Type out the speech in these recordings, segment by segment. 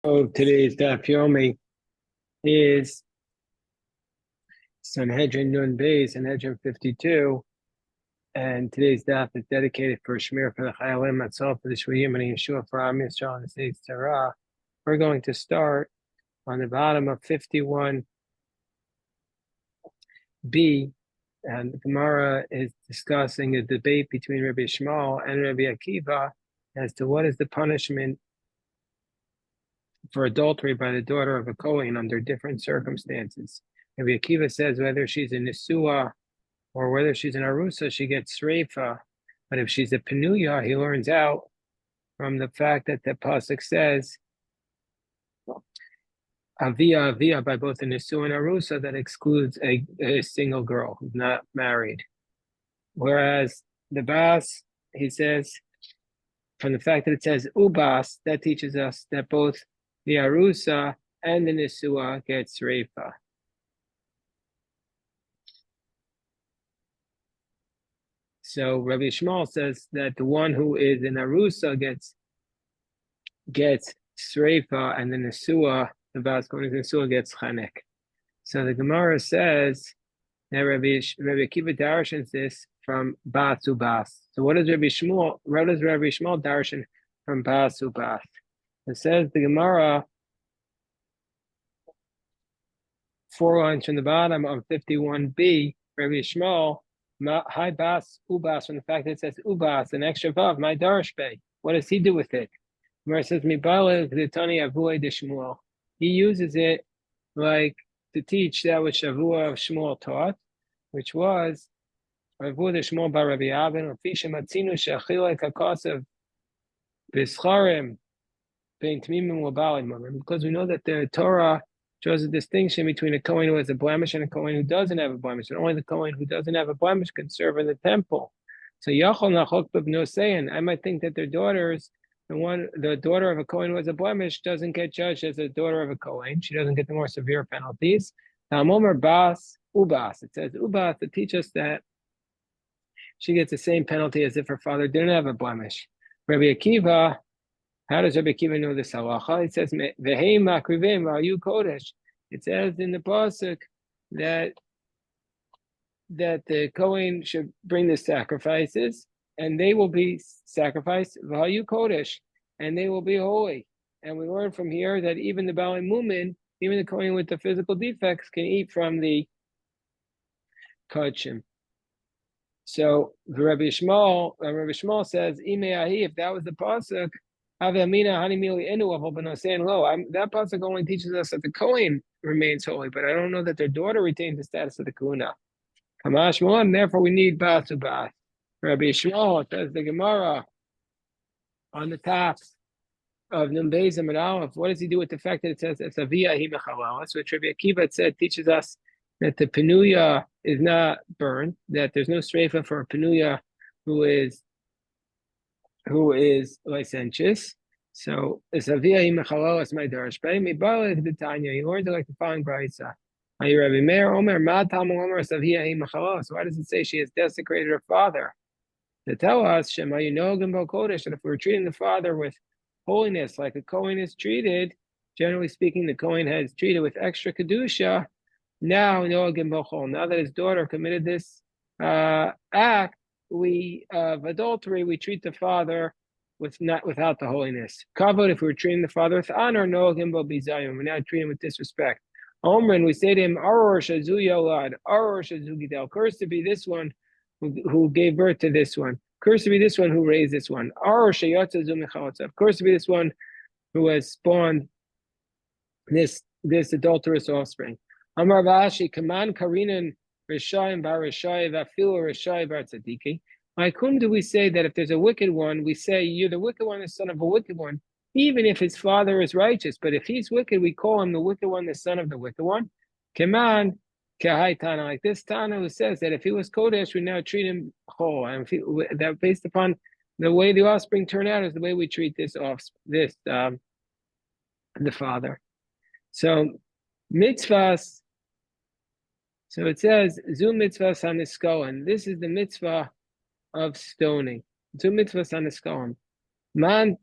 Of today's Daf Yomi is Sanhedrin Nun Beis, Sanhedrin 52, and today's Daf is dedicated for Shmir for the Chayalim, Matzah for the Shvuyim, and Yeshua for Am Yisrael and the States Torah. We're going to start on the bottom of 51b, and the Gemara is discussing a debate between Rabbi Shmuel and Rabbi Akiva as to what is the punishment for adultery by the daughter of a Kohen under different circumstances. Rabbi Akiva says whether she's a Nisua or whether she's an Arusa, she gets Sreifa. But if she's a Penuya, he learns out from the fact that the Pasuk says Avia, Avia by both a Nisua and Arusa, that excludes a single girl who's not married. Whereas the Bas, he says, from the fact that it says Ubas, that teaches us that both the Arusa and the Nisua gets Sreifa. So Rabbi Shmuel says that the one who is an Arusa gets Sreifa, and the Nisua, the Bas going to Nisua, gets Chanek. So the Gemara says that Rabbi Akiva darshans this from Bas to Bas. So what does Rabbi Shmuel darshan from Bas to Bas? It says the Gemara, 4 lines from the bottom of 51b, Rabbi Shmuel, Hi Bas, Ubas, from the fact that it says Ubas, an extra vav, my darshbe. What does he do with it? Where it says Mibale Gditani Avue de Shmuel. He uses it like to teach that which Shavua of Shmuel taught, which was Avue de Shmuel bar Rabbi Avin, Fisha Matzinu Shachile Kakasav Bischarim Bein Tmimim Wabalim. Because we know that the Torah shows a distinction between a Kohen who has a blemish and a Kohen who doesn't have a blemish. And only the Kohen who doesn't have a blemish can serve in the temple. So Yachol Nachok B'Bnosein, I might think that their daughters, the daughter of a Kohen who has a blemish doesn't get judged as a daughter of a Kohen. She doesn't get the more severe penalties. Omer Bas Ubas. It says Ubas to teach us that she gets the same penalty as if her father didn't have a blemish. Rabbi Akiva, how does Rabbi Akiva know this halacha? It says, "V'hei makrivim v'ayu kodesh." It says in the pasuk that the Kohen should bring the sacrifices, and they will be sacrificed v'ayu kodesh, and they will be holy. And we learn from here that even the Baalei Mumin, even the Kohen with the physical defects, can eat from the kodshim. So Rabbi Shmuel says, if that was the pasuk, that pasuk only teaches us that the Kohen remains holy, but I don't know that their daughter retains the status of the Kahuna. And therefore we need Bas to Bas. Rabbi Shmuel, says the Gemara on the top of Nun Beis and Aleph, what does he do with the fact that it says it's Avia hi mechalal? That's what Rabbi Akiva said, teaches us that the Penuya is not burned, that there's no streifa for a Penuya who is licentious. So it's Avia hi mechalal as my darshbei mibalek the Tanya. He learned it like the following brayza. Rabbi Meir Omer Mad Talmud Omer Avia hi mechalal. So why does it say she has desecrated her father? To tell us Shema Yinogim Bo Kodesh, that if we were treating the father with holiness like a Kohen is treated, generally speaking, the Kohen has treated with extra kedusha. Now that his daughter committed this act of adultery, we treat the father without the holiness. Kavod, if we were treating the father with honor, no gimbo bizayim. We now treat him with disrespect. Omrin, we say to him, Aror shazu yolad, Aror shazu gidel. Cursed to be this one who gave birth to this one. Cursed to be this one who raised this one. Aror shayotza zu mechalotzav. Cursed to be this one who has spawned this adulterous offspring. Amar Vashi, Kaman Karinan Rishayim Bar Rishai Vafil Rishai Bar Tzadiki. Like whom do we say that if there's a wicked one, we say you're the wicked one, the son of a wicked one, even if his father is righteous. But if he's wicked, we call him the wicked one, the son of the wicked one. Kaman Kahai Tana, like this Tana who says that if he was Kodesh, we now treat him whole. And that based upon the way the offspring turn out is the way we treat the father. So mitzvahs. So it says, Zu mitzvahs haniskoan. This is the mitzvah of stoning. Zu mitzvahs haniskoan. Man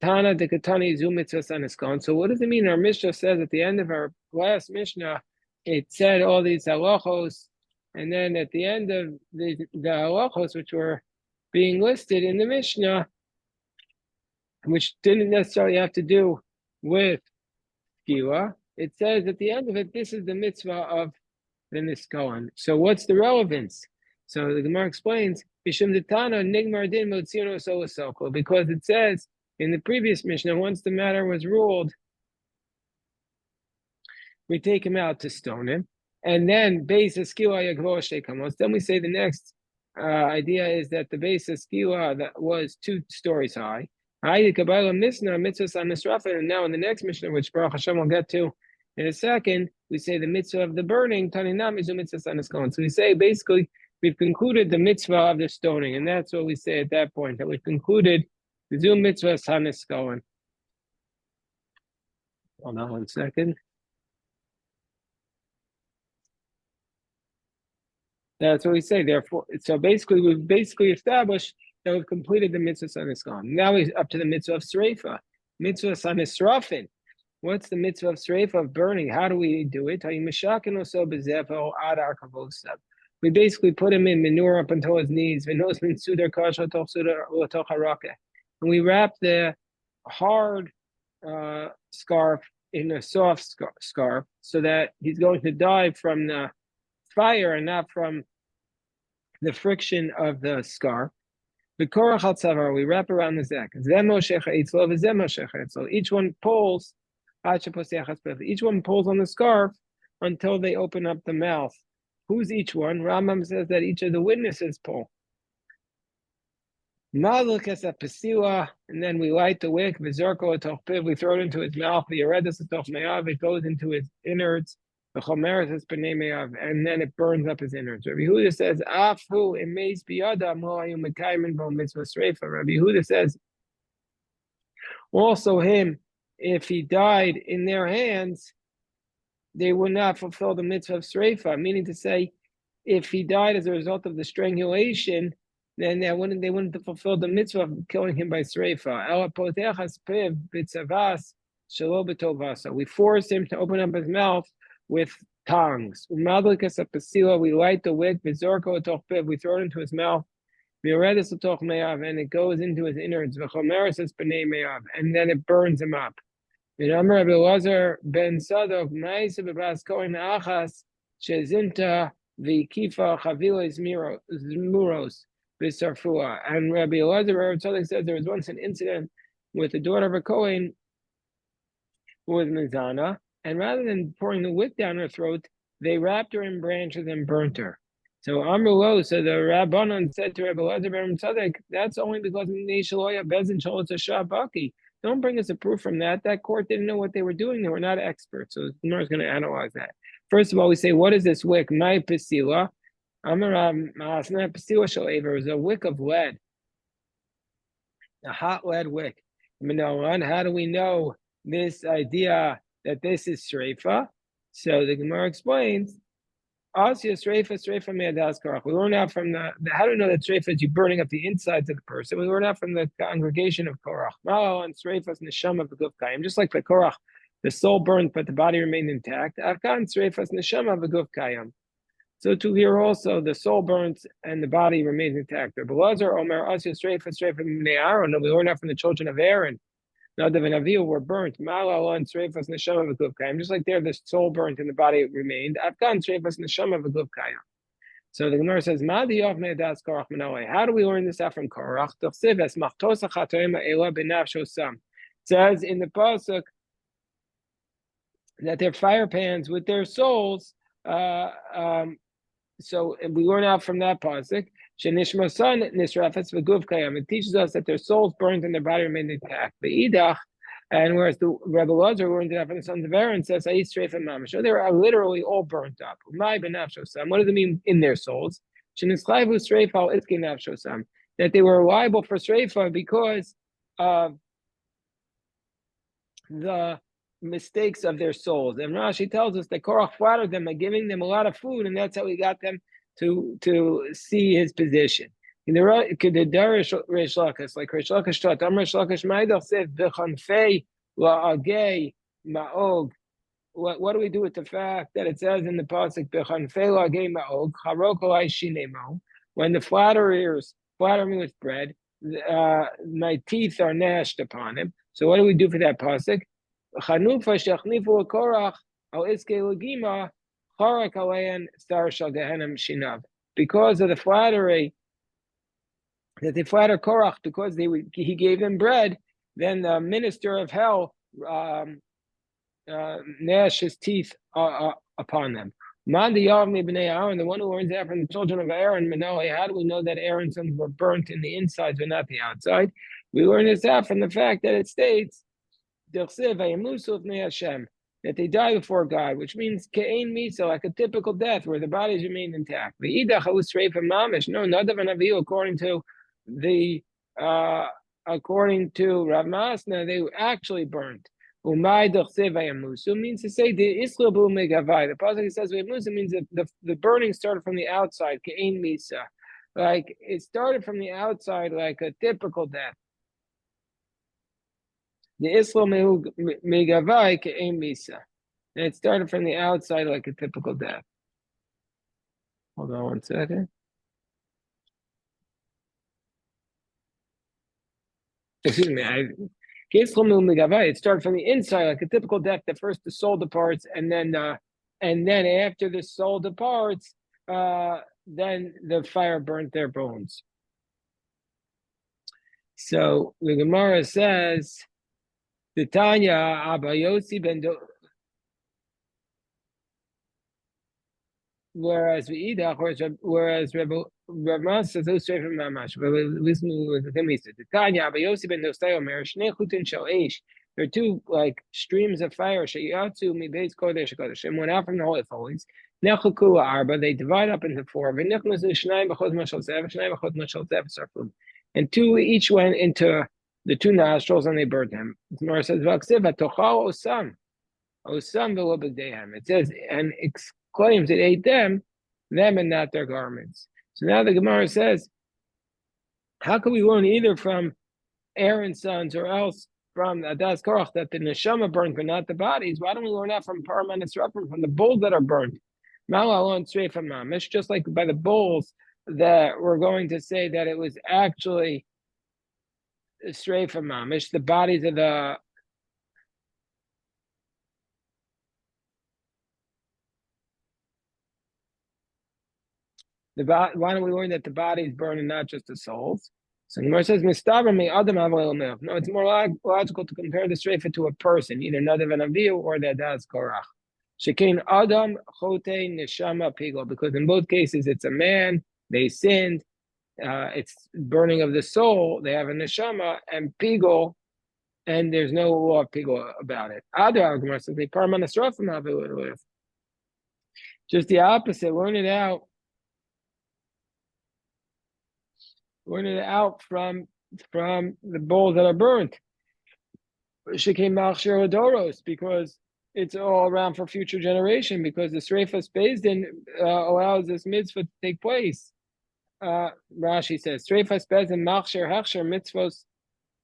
Tana de Katani Zu Mitzvah Saniskon. So what does it mean? Our Mishnah says at the end of our last Mishnah, it said all these halachos, and then at the end of the halachos, which were being listed in the Mishnah, which didn't necessarily have to do with Skila, it says at the end of it, this is the mitzvah of the Niskon. So what's the relevance? So the Gemara explains, because it says in the previous Mishnah, once the matter was ruled, we take him out to stone him. And then base of skila. Then we say the next idea is that the base of skila that was 2 stories high. And now in the next Mishnah, which Baruch Hashem will get to in a second, we say the mitzvah of the burning. So we say basically we've concluded the mitzvah of the stoning, and that's what we say at that point, that we've concluded the Zoom mitzvah Saniskon. Hold on 1 second. That's what we say. Therefore, so basically, we've established that we've completed the mitzvah Saniskon. Now we're up to the mitzvah of Sreifa. Mitzvah Sanisrafin. What's the mitzvah of Sreifa, of burning? How do we do it? We basically put him in manure up until his knees. And we wrap the hard scarf in a soft scarf so that he's going to die from the fire and not from the friction of the scarf. The korach al tzavar, we wrap around the zek. Each one pulls. Each one pulls on the scarf until they open up the mouth. Who's each one? Rambam says that each of the witnesses pull. And then we light the wick. We throw it into his mouth. It goes into his innards. And then it burns up his innards. Rabbi Yehuda says, Rabbi Yehuda says, also him, if he died in their hands, they would not fulfill the mitzvah of Sreifa, meaning to say, if he died as a result of the strangulation, then they wouldn't fulfill the mitzvah of killing him by Sreifa. We force him to open up his mouth with tongs. We light the wick, we throw it into his mouth, and it goes into his innards, and then it burns him up. Rabbi Elazar ben Sadok, Ma'aseh b'bas kohen achas shezinta v'kifa chavilas muros b'sarfua. And Rabbi Elazar ben Sadok said there was once an incident with the daughter of a kohen who was mizana, and rather than pouring the wick down her throat, they wrapped her in branches and burnt her. So Amrulo, so the Rabbanon said to Rabbi Elazar ben Sadok, that's only because Neshaloya Bezin Sholot Shabaki. Don't bring us a proof from that. That court didn't know what they were doing. They were not experts. So the Gemara is going to analyze that. First of all, we say, what is this wick? My pasila. Pasila shalaver is a wick of lead, a hot lead wick. How do we know this idea that this is Sreifa? So the Gemara explains, Asya Sreifa me'adas karach. We learn out from how do we know that Sreifa is you burning up the insides of the person? We learn out from the congregation of Korach. Ma'al and Sreifa's neshama v'guf kayim. Just like the Korach, the soul burned, but the body remained intact. Avkan Sreifa's neshama v'guf kayim. So to here also, the soul burns and the body remains intact. Rabbi Elazar Omer Asya Sreifa m'nei Aaron. We learn out from the children of Aaron. Nadav and Avihu were burnt. Ma'al and Sreifas neshama v'guf kayim. Just like there, the soul burnt and the body remained. Afkan Sreifas neshama v'guf kayim. So the Gemara says, Ma'adi of me'edas korach menalei. How do we learn this out from Korach? T'chsiv es machtos hachatoim ha'ela b'nafsho sam. It says in the pasuk that they're fire pans with their souls. So we learn out from that pasuk. It teaches us that their souls burned and their body remained intact. And whereas the Rebbe Elazar learned it out from the sons of Aaron, says so they are literally all burnt up. What does it mean in their souls? That they were liable for Sreifa because of the mistakes of their souls. And Rashi tells us that Korach flattered them by giving them a lot of food, and that's how he got them to see his position. In the Darish Reish Lakish, like Reish Lakish taught, Amr Reish Lakish Maidach said, V'chanfei la'agei ma'og. What do we do with the fact that it says in the pasuk B'chanfei la'agei ma'og Charok alai shinemo, when the flatterers flatter me with bread, my teeth are gnashed upon him. So what do we do for that pasuk? Chanufa shechnifu korach al iske lagima charak alein star shal gehenim shinav. Because of the flattery that they flatter Korach, because he gave them bread, then the minister of hell gnashed his teeth upon them. Man the b'nei Aaron, the one who learns that from the children of Aaron, Manoah, how do we know that Aaron's sons were burnt in the insides but not the outside? We learn this out from the fact that it states that they die before God, which means ke'ein misa, like a typical death where the bodies remain intact. No, not of an aviu, according to Rav Masna, they were actually burnt. Means to say the islo megavai. The pasuk says means that the burning started from the outside, ke'ein misa, like it started from the outside, like a typical death. The islo megavai ke'ein misa, and it started from the outside like a typical death. Hold on one second. Excuse me. It started from the inside like a typical death. That first the soul departs, and then after the soul departs, then the fire burnt their bones. So the Gemara says, the Tanya Abba Yossi ben whereas Rav Mas says those straight from Mamash. But listen to him. He said, "Tanya Abba Yossi ben Dostay Omer Shnei Chutin Shel Eish." There are two like streams of fire. Sheyatzu mi Beis Kodesh Kodesh. And went out from the Holy of Holies. Nechuku Arba. They divide up into four. V'nichnas Shnei b'chod Mashal Zev. Shnei b'chod Mashal Zev Sarfum. And two each went into the two nostrils and they burned them. The Gemara says, "V'aksiv atochal osam v'lo. It says and claims it ate them and not their garments. So now the Gemara says, how can we learn either from Aaron's sons or else from Adas Korach that the neshama burned but not the bodies? Why don't we learn that from Param and Esrafim, from the bulls that are burned? Malal straight from Mamish, just like by the bulls that we're going to say that it was actually straight from Mamish, the bodies of the why don't we learn that the bodies burn and not just the souls? So the Gemara says, no, it's more logical to compare the Sreifa to a person, either Nadav and Avihu or the Adas Korach. Shekein Adam Chote Neshama Pigol, because in both cases it's a man, they sinned, it's burning of the soul, they have a Neshama, and Pigol, and there's no law of Pigol about it. Adar Gemara says, just the opposite, learn it out from the bowls that are burnt. Because it's all around for future generation, because the Sreifas Bezdin allows this mitzvah to take place. Rashi says, Sreifas Bezdin machsher hechsher mitzvos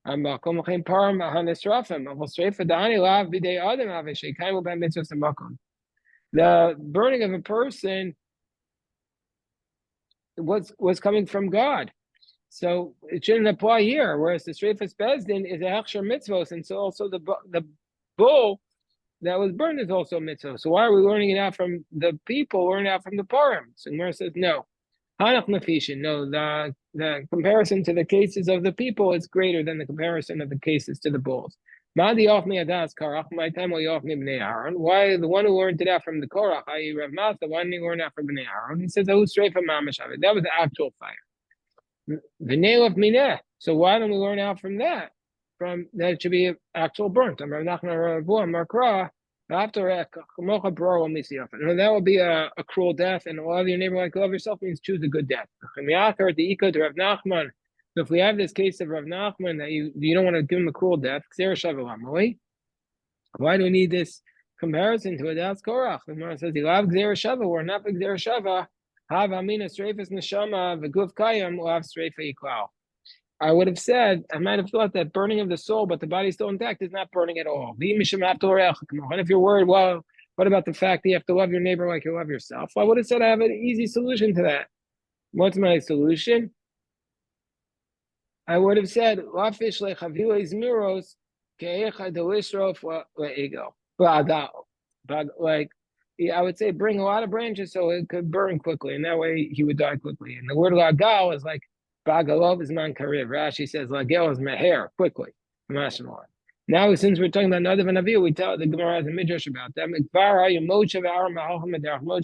makom l'chein param hanesrafim avol Sreifa da'ani lav b'dei adam avishei kaimu ben mitzvos makom. The burning of a person was coming from God. So it shouldn't apply here, whereas the Sreifas Bezdin is a Hechsher Mitzvos, and so also the bull that was burned is also a mitzvah. So why are we learning it out from the people, learning it out from the Purim? So Gemara says, no. Hanach Nafishin, no, the comparison to the cases of the people is greater than the comparison of the cases to the bulls. Madi Ofni Adas Korach, my time will Ofni Bnei Aaron. Why the one who learned it out from the Korach, i.e. Rav Masa, why didn't he learn out from Bnei Aaron? He says, that was the actual fire. So why don't we learn out from that? From that it should be actual burnt. And that would be a cruel death, and love your neighbor like love yourself means choose a good death. So if we have this case of Rav Nachman that you don't want to give him a cruel death, why do we need this comparison to a Das Korach? The Gemara says, we're not Gzera Shava. Have amina streifas neshama v'guf kayam lav streifa yiklal. I would have said, I might have thought that burning of the soul, but the body's still intact, is not burning at all. And if you're worried, well, what about the fact that you have to love your neighbor like you love yourself? I would have said I have an easy solution to that. What's my solution? I would have said, but like, I would say bring a lot of branches so it could burn quickly, and that way he would die quickly. And the word lagal is like bagalov is man kariv. Rashi says lagel is meher, quickly. Now, since we're talking about Nadav and Avihu, we tell the Gemara has a midrash about them. Moshe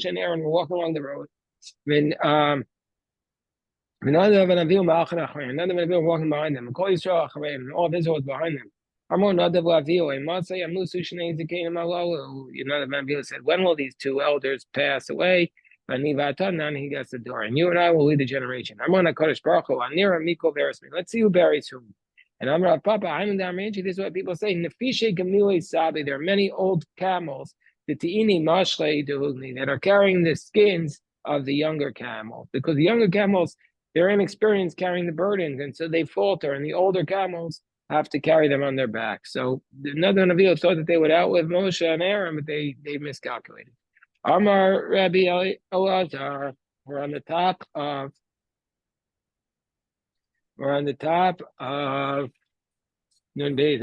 and Aaron were walking along the road. Nadav and Avihu were walking behind them. And all of Israel was behind them. Nadav and Avihu said, when will these two elders pass away? And he gets the door. And you and I will lead the generation. Let's see who buries whom. And Amar Papa, this is what people say. There are many old camels that are carrying the skins of the younger camels, because the younger camels, they're inexperienced carrying the burdens, and so they falter, and the older camels have to carry them on their back. So another Navi thought that they would outlive Moshe and Aaron, but they miscalculated. Amar Rabbi Elazar, we're on the top of Nun Beis.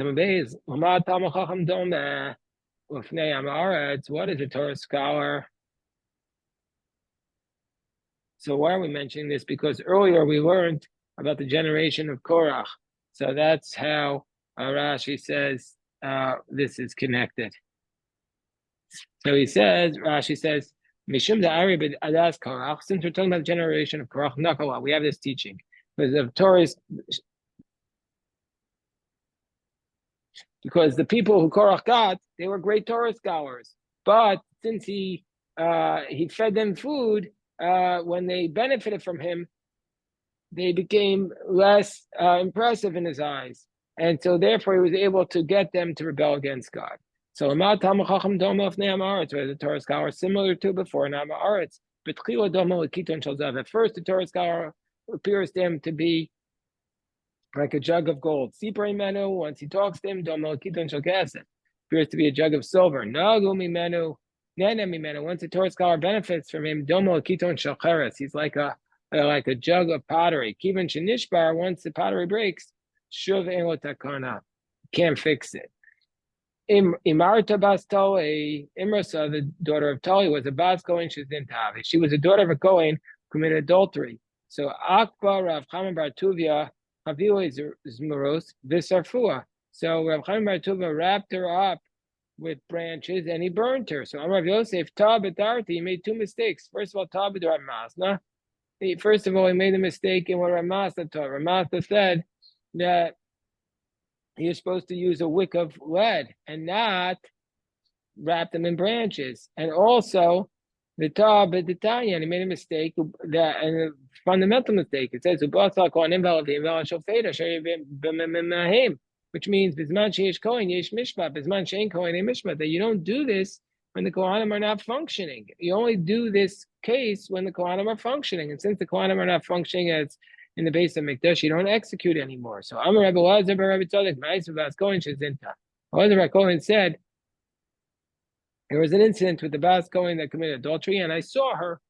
What is a Torah scholar? So why are we mentioning this? Because earlier we learned about the generation of Korach. So that's how Rashi says this is connected. So Rashi says, Mishum da'ari b'adas Korach, since we're talking about the generation of Korach, Nakala, we have this teaching. Because the people who Korach got, they were great Torah scholars. But since he fed them food, when they benefited from him, they became less impressive in his eyes. And so therefore he was able to get them to rebel against God. So where the Torah scholar similar to before Nama Aretz. At first the Torah scholar appears to him to be like a jug of gold. Once he talks to him, appears to be a jug of silver. Once the Torah scholar benefits from him, he's like a jug of pottery. Once the pottery breaks, can't fix it. Imarta bas Toli, Imrasa, the daughter of Toli, was a bas Kohen Shazintav. She was a daughter of a Kohen who committed adultery. So Akbar Rav Chaim Bar Tuvia, Havilu Zmuros, Visarfua. So Rav Chaim Bar Tuvia wrapped her up with branches and he burned her. So Amar Yosef, Tabadarti, he made two mistakes. First of all, Tabadar Masna. First of all, he made a mistake in what Ramasa taught. Ramasa said that you're supposed to use a wick of lead and not wrap them in branches. And also, the Tanya, he made a mistake, and a fundamental mistake. It says, which means, that you don't do this when the Kohanim are not functioning. You only do this case when the Kohanim are functioning. And since the Kohanim are not functioning as in the base of Mikdash, you don't execute anymore. So Amar Rabbi Elazar bar Rabbi Tzadok, Ma'aser Bas Kohen Shezinta. Elazar bar Kohen said, there was an incident with the Bas Kohen that committed adultery, and I saw her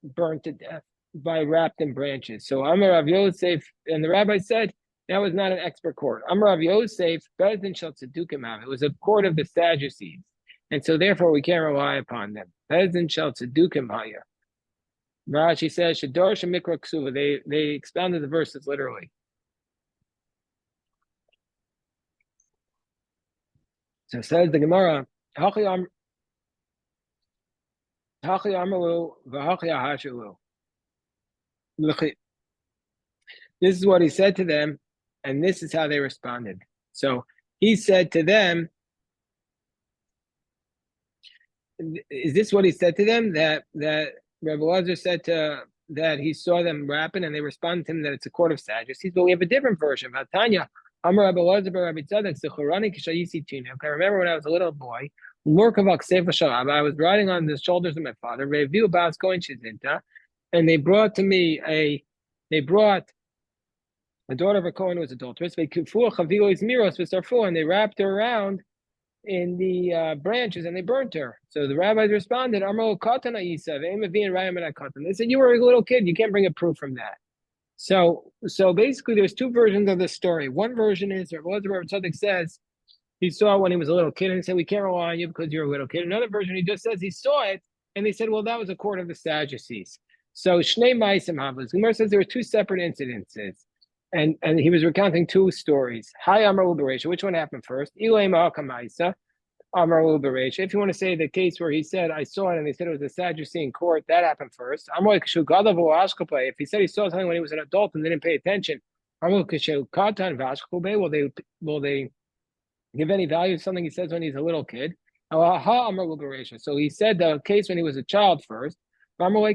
burned to death by wrapped in branches. So Amar Rav Yosef, and the rabbi said, that was not an expert court. Amar Rav Yosef, Bezdin Shel Tzedukim Av. It was a court of the Sadducees. And so therefore we can't rely upon them. Bezdin Shel Tzedukim Haya. Rashi says, Shador Shemikra Ksuva. They expounded the verses literally. So says the Gemara, Hachi Amalu v'Hachi Ahashalu. This is what he said to them, and this is how they responded. So he said to them, is this what he said to them? That Rabbi Elazar said that he saw them rapping, and they responded to him that it's a court of Sadducees. But we have a different version. Tanya, Okay, I remember when I was a little boy, I was riding on the shoulders of my father, and they brought the daughter of a Kohen who was adulterous, and they wrapped her around in the branches and they burnt her. So the rabbis responded, they said, you were a little kid, you can't bring a proof from that. So basically, there's two versions of the story. One version is, or what Rabbi Tzadok says, he saw when he was a little kid, and he said, "We can't rely on you because you're a little kid." Another version, he just says he saw it, and they said, "Well, that was a court of the Sadducees." So Shnei Ma'asim Havos. Gemara says there were two separate incidences, and he was recounting two stories. Hi Amar Uberesha. Which one happened first? Ilay Ma'akam Ma'isa. Amar Uberesha. If you want to say the case where he said, "I saw it," and they said it was a Sadducean court, that happened first. Amar Kishu Gadav Ashkape. If he said he saw something when he was an adult and didn't pay attention, Amar Kishu Katan Vashkape. Will they give any value to something he says when he's a little kid? So he said the case when he was a child first. So they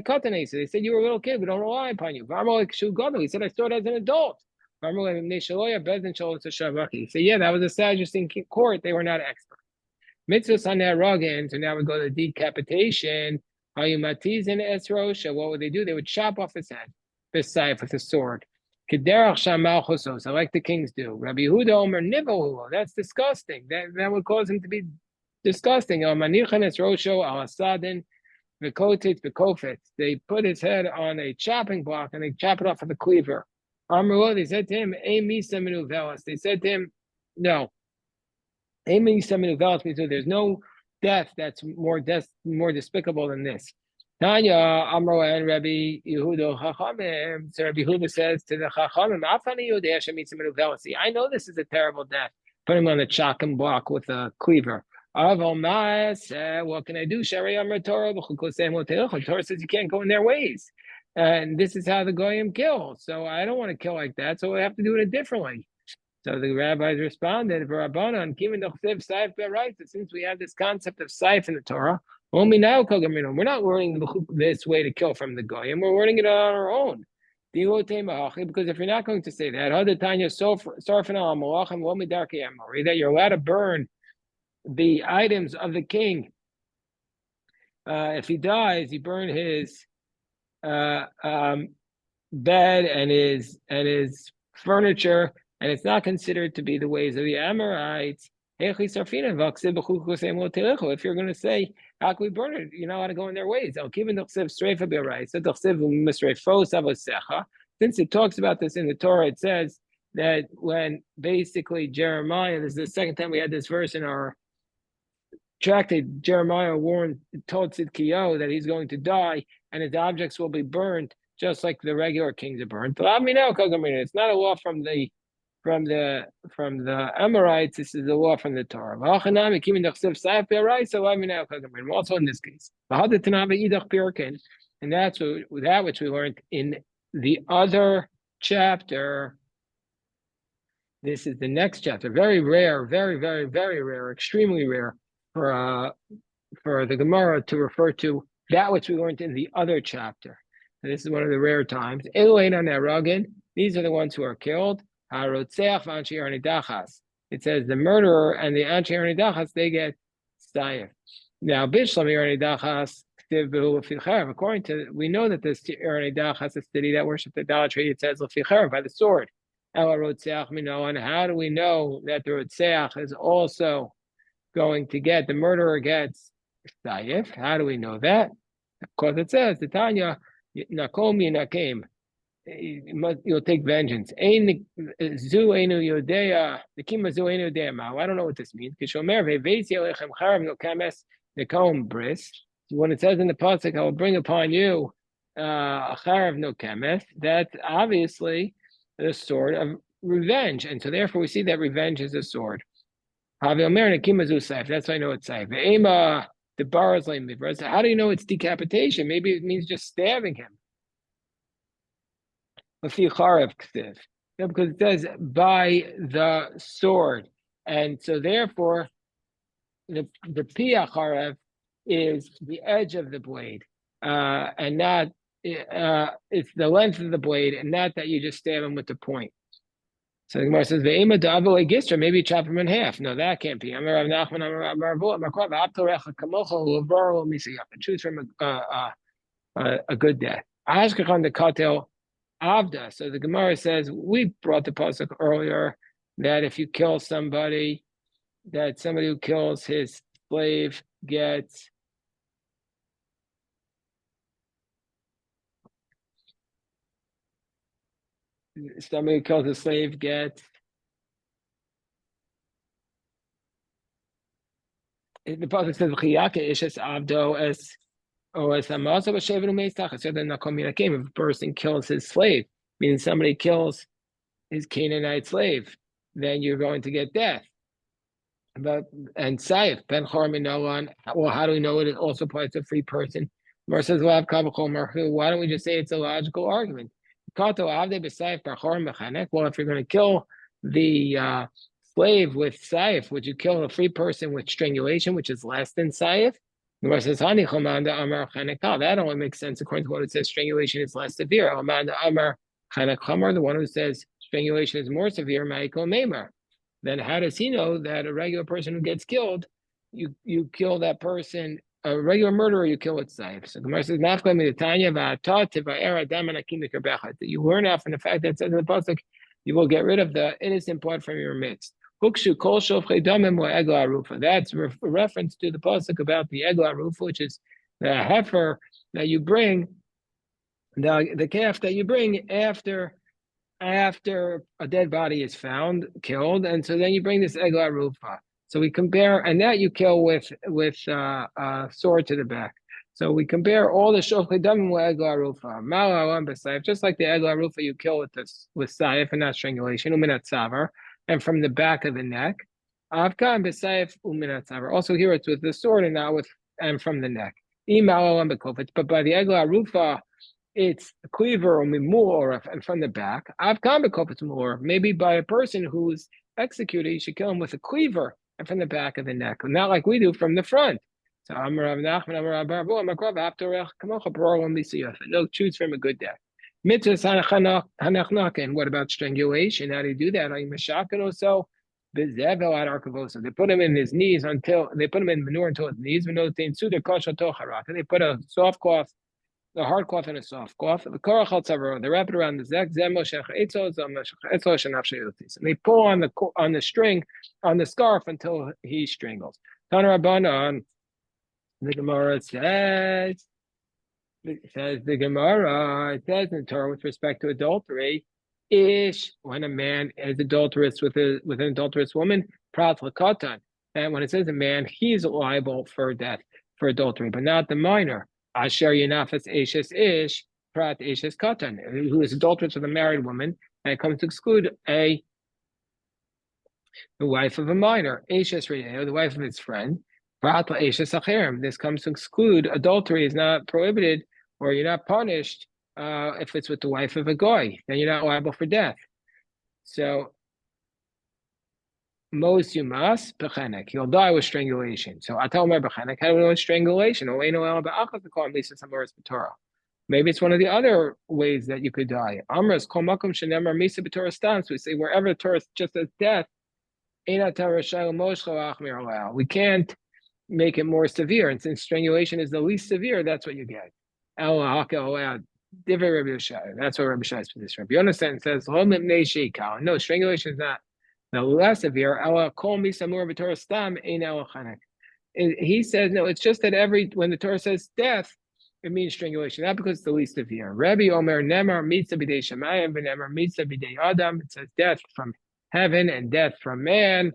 said, you were a little kid, we don't rely upon you. He said, I saw it as an adult. He said, yeah, that was a Sadducean court. They were not experts. Mitzvahs on that rugin. So now we go to decapitation. What would they do? They would chop off his head, this side with a sword. So like the kings do. Rabbi Yehuda Omer Nivahu. That's disgusting. That would cause him to be disgusting. They put his head on a chopping block and they chop it off with a cleaver. They said to him, they said to him, no. There's no death that's more despicable than this. Tanya Amro and Rabbi Yehuda Chachamim. So Rabbi Yehuda says to the Chachamim, I know this is a terrible death. Put him on the chopping block with a cleaver. What can I do? Torah says you can't go in their ways. And this is how the Goyim kill. So I don't want to kill like that. So I have to do it differently. So the rabbis responded, since we have this concept of saif in the Torah, we're not learning this way to kill from the Goyim, we're learning it on our own. Because if you're not going to say that, that you're allowed to burn the items of the king. If he dies, you burn his bed and his furniture, and it's not considered to be the ways of the Amorites. If you're going to say, how can we burn it? You're not allowed to go in their ways. Since it talks about this in the Torah, it says that when basically Jeremiah, this is the second time we had this verse in our tractate, Jeremiah told Tzidkiyahu that he's going to die and his objects will be burned just like the regular kings are burned. It's not a law from the Amorites. This is a law from the Torah. Also in this case, and that's that which we learned in the other chapter. This is the next chapter. Very rare, very, very, very rare, extremely rare for the Gemara to refer to that which we learned in the other chapter. And this is one of the rare times. These are the ones who are killed. It says the murderer and the Anshe Arnidachas, they get Stayef. Now, Bishlam Arnidachas, according to, we know that this Arnidachas is city that worshipped idolatry, it says by the sword. And how do we know that the Rotzeach is also going to get, the murderer gets Stayef? How do we know that? Because it says, the Tanya, Nakom Yinakim. You'll take vengeance. I don't know what this means. When it says in the pasuk, I will bring upon you a charav no kemeth, that's obviously the sword of revenge. And so therefore we see that revenge is a sword. That's why I know it's saif. How do you know it's decapitation? Maybe it means just stabbing him. Because it says by the sword, and so therefore the piacharev is the edge of the blade, and not it's the length of the blade, and not that you just stab him with the point. So the Gemara says, "Ve'ema da'avoi gistra." Maybe you chop him in half. No, that can't be. Amar Rav Nachman, Amar Rav Barbu, Amar Krav, Aptorecha Kamocha Lavaro Misayach. Choose from a good death. Ashkechan the Katel Avda. So the Gemara says we brought the pasuk earlier that if you kill somebody, that somebody who kills his slave gets somebody who kills a slave gets. The pasuk says Chiyaka Ishes Avdo as or some also if a person kills his slave, meaning somebody kills his Canaanite slave, then you're going to get death. And Saif, Ben Chormin, well, how do we know it also applies to a free person? Mar says, why don't we just say it's a logical argument? Well, if you're going to kill the slave with Saif, would you kill a free person with strangulation, which is less than Saif? The Gemara says, that only makes sense according to what it says, strangulation is less severe. The one who says strangulation is more severe, then how does he know that a regular person who gets killed, you kill that person, a regular murderer, you kill with Saif? So the Gemara says, you learn out from the fact that it says in the pasuk, you will get rid of the innocent blood from your midst. That's a reference to the pasuk about the eglah rufa, which is the heifer that you bring, the calf that you bring after a dead body is found, killed, and so then you bring this eglah rufa. So we compare, and that you kill with a sword to the back. So we compare all the shofchei damim with eglah rufa. Ma'alam b'saif, just like the eglah rufa you kill with saif and not strangulation, uminat savar, and from the back of the neck. Avkan b'saif uminat savar. Also here it's with the sword and not and from the neck. But by the eglah rufa, it's a cleaver or mimur and from the back. Avkan b'kofetz more. Maybe by a person who's executed, you should kill him with a cleaver and from the back of the neck, not like we do from the front. So no, choose from a good death. And what about strangulation? How do you do that? They put him in his knees until they put him in manure until his knees. And they put a soft cloth, the hard cloth and a soft cloth. They wrap it around the neck. And they pull on the string, on the scarf until he strangles. The Gemara says the Gemara, it says in the Torah with respect to adultery, when a man is adulterous with an adulterous woman, prat l'katan. And when it says a man, he's liable for death for adultery, but not the minor. Asher yinafas eshes ish, prat eshes katan, who is adulterous with a married woman, and it comes to exclude the wife of a minor, eshes reyeo, the wife of his friend. This comes to exclude adultery is not prohibited, or you're not punished if it's with the wife of a goy, then you're not liable for death. So most you must bechenek, he'll die with strangulation. So I tell him bechenek, how do we know it's strangulation? Maybe it's one of the other ways that you could die. Amras kol makom shenemar misa b'torah stam. So we say wherever the Torah just says death, we can't make it more severe, and since strangulation is the least severe, that's what you get. That's what Rabbi Shai's position. Rabbi Yonasan says, no, strangulation is not the less severe. He says, no, it's just that when the Torah says death, it means strangulation, not because it's the least severe. Rabbi Omer Nemar Mitzah B'dei Shemayim V'Nemar Mitzah B'dei Adam. It says death from heaven and death from man.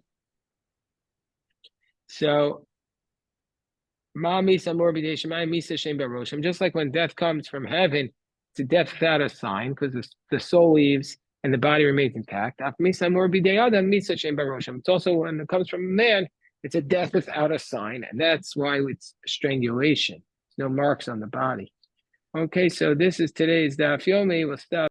So just like when death comes from heaven, it's a death without a sign because the soul leaves and the body remains intact. It's also when it comes from a man, it's a death without a sign, and that's why it's strangulation. There's no marks on the body. Okay, so this is today's Daf Yomi. We'll stop.